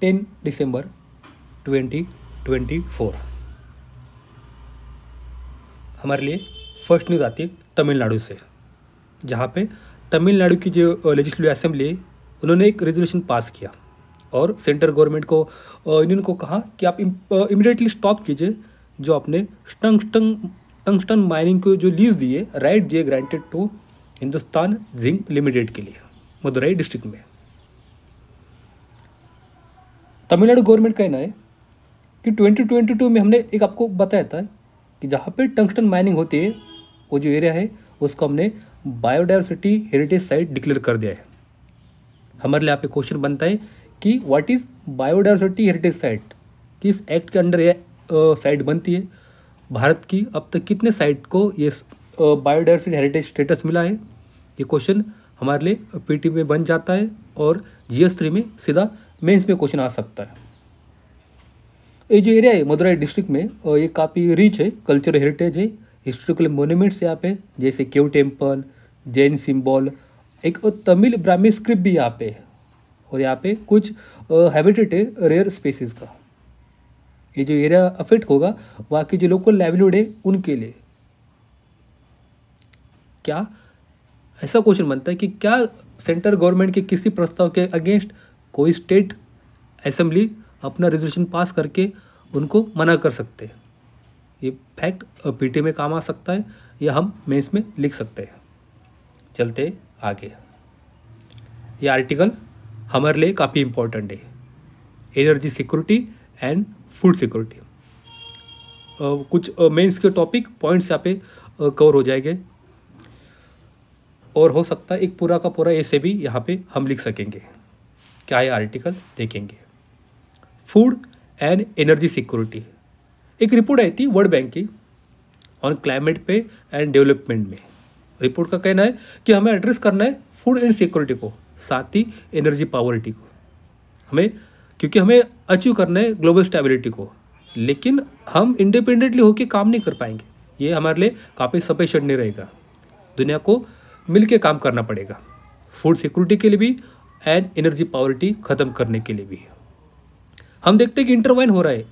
10 दिसंबर 2024। हमारे लिए first news आती है तमिलनाडु से, जहाँ पे तमिलनाडु की जो लेजिस्लेटिव असेंबली है उन्होंने एक रेजोल्यूशन पास किया और सेंट्रल गवर्नमेंट को यूनियन को कहा कि आप इमीडिएटली स्टॉप कीजिए जो आपने टंगस्टन माइनिंग को जो लीज दिए, राइट दिए granted to Hindustan zinc limited के लिए मदुरई डिस्ट्रिक्ट में। तमिलनाडु गवर्नमेंट कहना है कि 2022 में हमने एक आपको बताया था कि जहाँ पे टंगस्टन माइनिंग होती है वो जो एरिया है उसको हमने बायोडाइवर्सिटी हेरिटेज साइट डिक्लेयर कर दिया है। हमारे लिए यहाँ पे क्वेश्चन बनता है कि what is biodiversity heritage site, किस एक्ट के अंडर ये साइट बनती है, भारत की अब तक कितने साइट को ये बायोडाइवर्सिटी हेरिटेज स्टेटस मिला है। ये क्वेश्चन हमारे लिए पीटी में बन जाता है और GS3 में सीधा मेंस में क्वेश्चन आ सकता है। ये जो एरिया है मदुरई डिस्ट्रिक्ट में ये काफ़ी रिच है, कल्चरल हेरिटेज है, हिस्टोरिकल मोन्यूमेंट्स यहाँ पे जैसे केव टेम्पल, जैन सिंबल, एक तमिल ब्राह्मी स्क्रिप्ट भी यहाँ पे है और यहाँ पे कुछ हैबिटेट है रेयर स्पेसीज का। ये जो एरिया अफेक्ट होगा वहाँ की जो लोकल लाइवलीहुड है उनके लिए क्या, ऐसा क्वेश्चन बनता है कि क्या सेंट्रल गवर्नमेंट के किसी प्रस्ताव के अगेंस्ट कोई स्टेट असेंबली अपना रेजोल्यूशन पास करके उनको मना कर सकते हैं। ये फैक्ट पीटी में काम आ सकता है या हम मेंस में लिख सकते हैं। चलते आगे, ये आर्टिकल हमारे लिए काफ़ी इम्पोर्टेंट है, energy security and food security. कुछ मेंस के टॉपिक पॉइंट्स यहाँ पे कवर हो जाएंगे और हो सकता है एक पूरा का पूरा ऐसे भी यहाँ पे हम लिख सकेंगे। क्या है आर्टिकल देखेंगे। फूड एंड एनर्जी सिक्योरिटी, एक रिपोर्ट आई थी वर्ल्ड बैंक की ऑन क्लाइमेट पे एंड डेवलपमेंट में। रिपोर्ट का कहना है कि हमें एड्रेस करना है फूड एंड सिक्योरिटी को, साथ ही एनर्जी पावर्टी को, हमें क्योंकि हमें अचीव करना है ग्लोबल स्टेबिलिटी को, लेकिन हम इंडिपेंडेंटली होकर काम नहीं कर पाएंगे। ये हमारे लिए काफ़ी सफिशिएंट नहीं रहेगा, दुनिया को मिलके काम करना पड़ेगा फूड सिक्योरिटी के लिए भी एंड एनर्जी पावर्टी ख़त्म करने के लिए भी। हम देखते हैं कि इंटरवाइन हो रहा है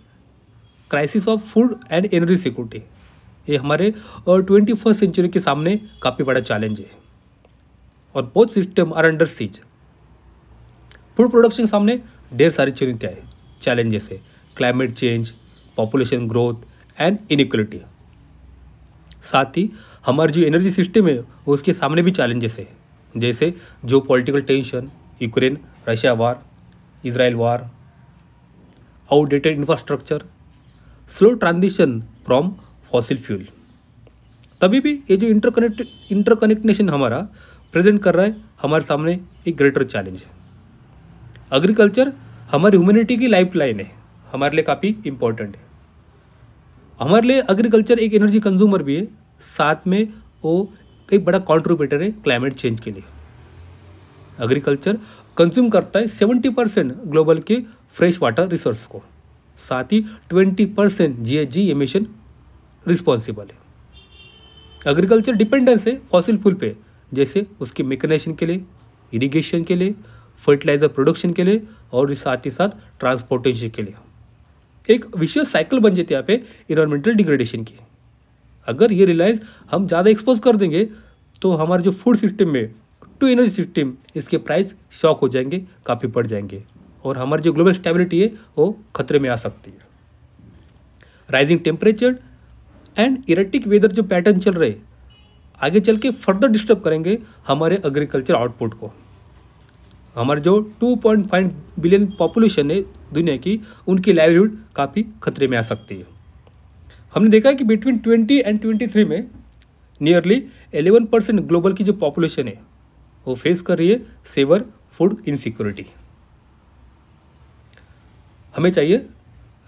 crisis of food and energy security. ये हमारे 21st सेंचुरी के सामने काफ़ी बड़ा चैलेंज है और बहुत system are under siege. Food production सामने ढेर सारी चुनौतियाँ हैं, चैलेंजेस है, climate change, population growth and inequality. साथ ही हमारा जो एनर्जी सिस्टम है उसके सामने भी चैलेंजेस है, जैसे जो political tension, Ukraine Russia war, Israel war, outdated infrastructure, slow transition from fossil fuel. तभी भी ये जो इंटरकनेक्टेशन हमारा प्रेजेंट कर रहा है हमारे सामने एक ग्रेटर चैलेंज है। एग्रीकल्चर हमारी ह्यूमैनिटी की लाइफलाइन है, हमारे लिए काफ़ी इंपॉर्टेंट है। हमारे लिए एग्रीकल्चर एक एनर्जी कंज्यूमर भी है, साथ में वो एक बड़ा कंट्रीब्यूटर है क्लाइमेट चेंज के लिए। एग्रीकल्चर कंज्यूम करता है 70% ग्लोबल के फ्रेश वाटर रिसोर्स को, साथ ही 20% GHG एमिशन रिस्पॉन्सिबल है। एग्रीकल्चर डिपेंडेंस है फॉसिल फ्यूल पे, जैसे उसकी मैकेनाइजेशन के लिए, इरिगेशन के लिए, फर्टिलाइजर प्रोडक्शन के लिए और साथ ही साथ ट्रांसपोर्टेशन के लिए। एक विशेष साइकिल बन जाती है यहाँ पे इन्वायरमेंटल डिग्रेडेशन की। अगर ये रिलायंस हम ज़्यादा एक्सपोज कर देंगे तो हमारे जो फूड सिस्टम में टू एनर्जी सिस्टम, इसके प्राइस शॉक हो जाएंगे, काफ़ी बढ़ जाएंगे और हमारी जो ग्लोबल स्टेबिलिटी है वो खतरे में आ सकती है। Rising temperature and erratic weather जो पैटर्न चल रहे आगे चल के फर्दर डिस्टर्ब करेंगे हमारे एग्रीकल्चर आउटपुट को। हमारे जो 2.5 बिलियन पॉपुलेशन है दुनिया की, उनकी लाइवलीहुड काफ़ी खतरे में आ सकती है। हमने देखा है कि बिटवीन 20 एंड 23 में नियरली 11% ग्लोबल की जो पॉपुलेशन है वो फेस कर रही है सेवर फूड इनसिक्योरिटी। हमें चाहिए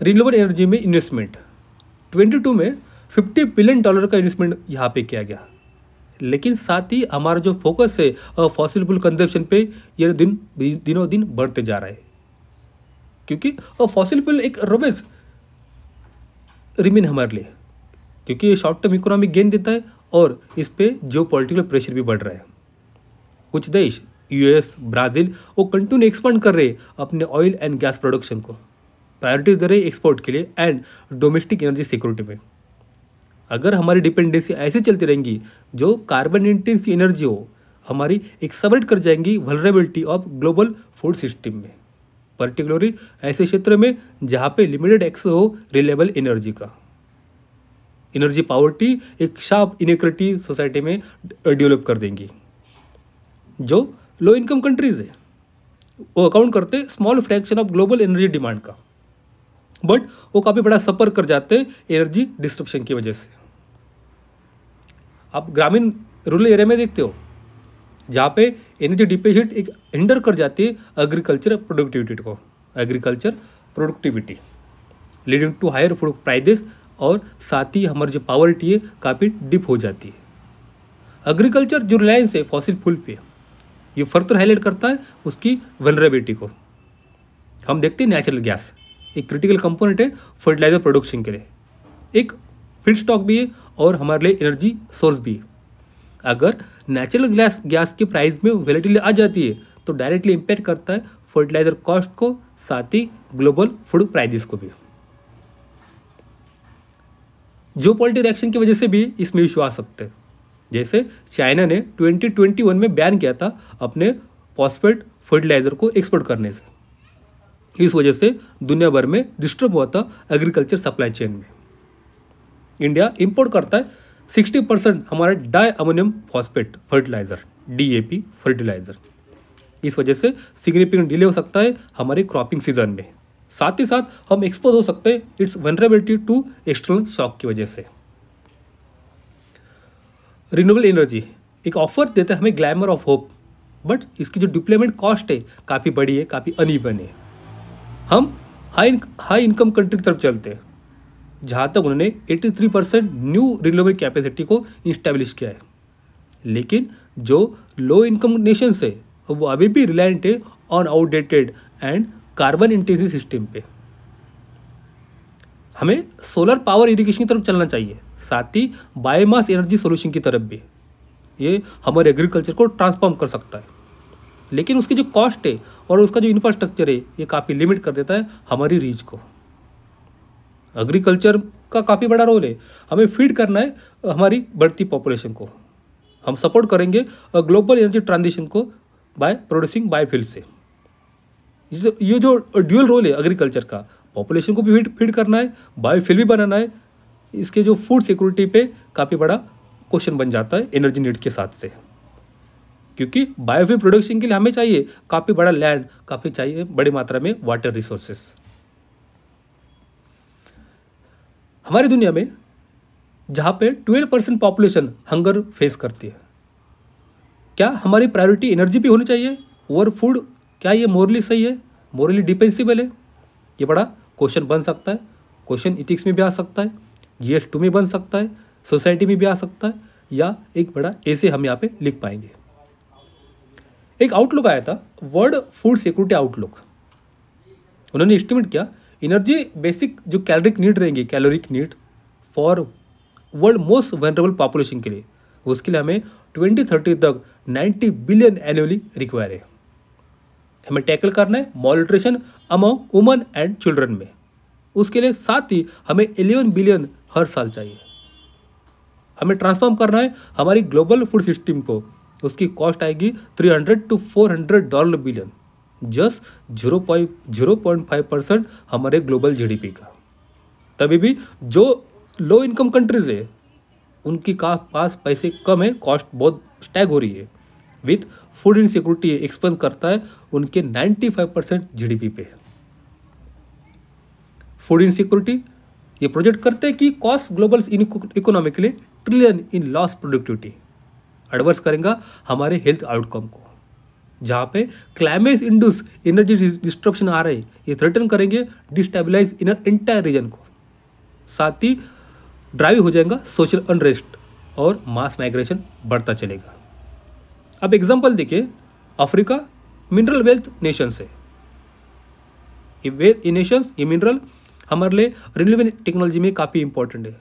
रिन्यूएबल एनर्जी में इन्वेस्टमेंट। 22 में $50 बिलियन का इन्वेस्टमेंट यहाँ पे किया गया, लेकिन साथ ही हमारा जो फोकस है फॉसिल फ्यूल कंजप्शन पे ये दिनों दिन बढ़ते जा रहा है, क्योंकि फॉसिल फ्यूल एक रमेज रिमेन हमारे लिए, क्योंकि ये शॉर्ट टर्म इकोनॉमिक गेन देता है और इस पे जियो पॉलिटिकल प्रेशर भी बढ़ रहा है। कुछ देश यूएस, ब्राज़ील वो कंटिन्यू एक्सपांड कर रहे अपने ऑयल एंड गैस प्रोडक्शन को, प्रायोरिटी दे रहे एक्सपोर्ट के लिए एंड डोमेस्टिक एनर्जी सिक्योरिटी में। अगर हमारी डिपेंडेंसी ऐसे चलती रहेंगी जो कार्बन इंटेंसिव एनर्जी हो, हमारी एक सबमिट कर जाएंगी vulnerability of global food system में, पर्टिकुलरली ऐसे क्षेत्र में जहाँ पे लिमिटेड एक्सेस हो रिलायबल एनर्जी का। एनर्जी पावर्टी एक शार्प इनइक्वालिटी सोसाइटी में डेवलप कर देंगी। जो लो इनकम कंट्रीज है वो अकाउंट करते हैं small fraction of global energy demand का, बट वो काफ़ी बड़ा सफ़र कर जाते हैं एनर्जी डिस्ट्रप्शन की वजह से। आप ग्रामीण रूरल एरिया में देखते हो जहाँ पे एनर्जी डिपेंडेंट एक हिंडर कर जाती है agriculture productivity leading to higher food prices, और साथ ही हमारी जो पावर्टी है काफ़ी डिप हो जाती है। एग्रीकल्चर जो रिलायंस है फॉसिल फ्यूल पे, ये फर्दर हाईलाइट करता है उसकी वल्नरेबिलिटी को। हम देखते हैं नेचुरल गैस एक क्रिटिकल कंपोनेंट है फर्टिलाइजर प्रोडक्शन के लिए, एक फीड स्टॉक भी है और हमारे लिए एनर्जी सोर्स भी है। अगर नेचुरल गैस की प्राइस में वैलेटिलिटी आ जाती है तो डायरेक्टली इम्पैक्ट करता है फर्टिलाइजर कॉस्ट को, साथ ही ग्लोबल फूड प्राइसेस को भी। जो पॉलिटिकल एक्शन की वजह से भी इसमें इशू आ सकते हैं, जैसे चाइना ने 2021 में बैन किया था अपने फॉस्फेट फर्टिलाइजर को एक्सपोर्ट करने से। इस वजह से दुनिया भर में डिस्टर्ब हुआ था एग्रीकल्चर सप्लाई चेन में। इंडिया इंपोर्ट करता है 60% हमारा di ammonium phosphate fertiliser DAP fertiliser. इस वजह से सिग्निफिकेंट डिले हो सकता है हमारे क्रॉपिंग सीजन में, साथ ही साथ हम एक्सपोज हो सकते हैं its vulnerability to external shock की वजह से। रिन्यूएबल एनर्जी एक ऑफर देता है हमें ग्लैमर ऑफ होप, बट इसकी जो डिप्लॉयमेंट कॉस्ट है काफ़ी बड़ी है, काफ़ी अनइवन है। हम हाई इनकम कंट्री की तरफ चलते हैं जहाँ तक उन्होंने 83% न्यू रिन्यूएबल कैपेसिटी को इंस्टैब्लिश किया है, लेकिन जो लो इनकम नेशंस है वो अभी भी रिलायंट है on outdated and carbon intensive system पे। हमें सोलर पावर इरिगेशन की तरफ चलना चाहिए, साथ ही बायोमास एनर्जी सोल्यूशन की तरफ भी। ये हमारे एग्रीकल्चर को ट्रांसफॉर्म कर सकता है, लेकिन उसकी जो कॉस्ट है और उसका जो इंफ्रास्ट्रक्चर है ये काफ़ी लिमिट कर देता है हमारी रीच को। एग्रीकल्चर का काफ़ी बड़ा रोल है, हमें फीड करना है हमारी बढ़ती पॉपुलेशन को। हम सपोर्ट करेंगे ग्लोबल एनर्जी ट्रांजिशन को बाय प्रोड्यूसिंग बायोफ्यूल से। ये जो ड्यूअल रोल है एग्रीकल्चर का, पॉपुलेशन को भी फीड करना है, बायोफ्यूल भी बनाना है, इसके जो फूड सिक्योरिटी पे काफ़ी बड़ा क्वेश्चन बन जाता है एनर्जी नीड के साथ से, क्योंकि बायोफ्यूल प्रोडक्शन के लिए हमें चाहिए काफ़ी बड़ा लैंड, काफ़ी चाहिए बड़ी मात्रा में वाटर रिसोर्सेस। हमारी दुनिया में जहाँ पे 12% पॉपुलेशन हंगर फेस करती है, क्या हमारी प्रायोरिटी एनर्जी भी होनी चाहिए ओवर फूड? क्या ये मोरली सही है, मोरली डिफेंसिबल है? ये बड़ा क्वेश्चन बन सकता है। क्वेश्चन इथिक्स में भी आ सकता है, GS2 में बन सकता है, सोसाइटी में भी आ सकता है, या एक बड़ा ऐसे हम यहाँ पे लिख पाएंगे। एक आउटलुक आया था, वर्ल्ड फूड सिक्योरिटी आउटलुक। उन्होंने एस्टिमेट किया एनर्जी बेसिक जो कैलोरिक नीड रहेंगी, caloric need for world most vulnerable population के लिए, उसके लिए हमें 2030 तक 90 बिलियन एनुअली रिक्वायर है। हमें टैकल करना है मॉलन्यूट्रिशन अमंग वुमन एंड चिल्ड्रन में, उसके लिए साथ ही हमें 11 बिलियन हर साल चाहिए। हमें ट्रांसफॉर्म करना है हमारी ग्लोबल फूड सिस्टम को, उसकी कॉस्ट आएगी $300 to $400 बिलियन, जस्ट 0.5% हमारे ग्लोबल GDP का। तभी भी जो लो इनकम कंट्रीज है उनकी पास पैसे कम है, कॉस्ट बहुत स्टैग हो रही है। विथ फूड इनसिक्योरिटी एक्सपेंड करता है उनके 95% GDP पे। फूड इनसिक्योरिटी ये प्रोजेक्ट करते हैं कि कॉस्ट ग्लोबल इकोनॉमी के लिए ट्रिलियन इन लॉस प्रोडक्टिविटी एडवर्स करेगा हमारे हेल्थ आउटकम को। जहाँ पे क्लाइमेट इंड्यूस एनर्जी डिस्ट्रप्शन आ रहे, ये थ्रेटन करेंगे डिस्टेबलाइज इन एंटायर रीजन को, साथ ही ड्राइव हो जाएगा सोशल अनरेस्ट और मास माइग्रेशन बढ़ता चलेगा। अब एग्जांपल देखिए, अफ्रीका मिनरल वेल्थ नेशंस है। ये नेशंस, ये मिनरल हमारे लिए रिन्यूएबल टेक्नोलॉजी में काफ़ी इंपॉर्टेंट है,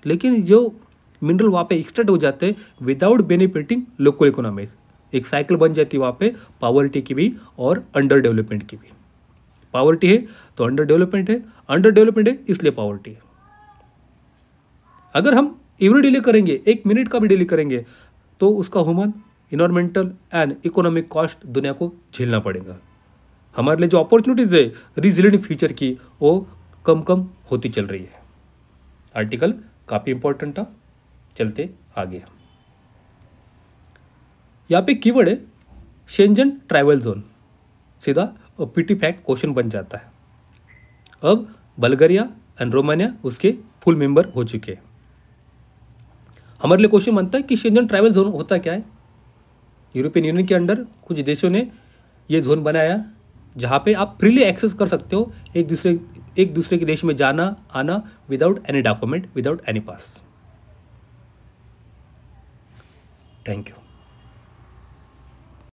लेकिन जो मिनरल वहाँ पे एक्सट्रैक्ट हो जाते हैं विदाउट बेनिफिटिंग लोकल इकोनॉमीज, एक साइकिल बन जाती है वहाँ पे पॉवर्टी की भी और अंडर डेवलपमेंट की भी। पॉवर्टी है तो अंडर डेवलपमेंट है, अंडर डेवलपमेंट है इसलिए पॉवर्टी है। अगर हम एवरी डिले करेंगे, 1 मिनट का भी डिले करेंगे, तो उसका human, environmental and economic cost दुनिया को झेलना पड़ेगा। हमारे लिए जो अपॉर्चुनिटीज़ है रिजिलिएंट फ्यूचर की, वो कम कम होती चल रही है। आर्टिकल काफ़ी इंपॉर्टेंट था, चलते आगे। यहाँ पे कीवर्ड है शेंजन ट्रैवल जोन, सीधा पीटी फैक्ट क्वेश्चन बन जाता है। अब बल्गारिया एंड रोमानिया उसके फुल मेंबर हो चुके हैं। हमारे लिए क्वेश्चन बनता है कि शेंजन ट्रैवल जोन होता क्या है। यूरोपियन यूनियन के अंडर कुछ देशों ने ये जोन बनाया जहाँ पे आप फ्रीली एक्सेस कर सकते हो एक दूसरे के देश में जाना आना without any document, without any pass. Thank you.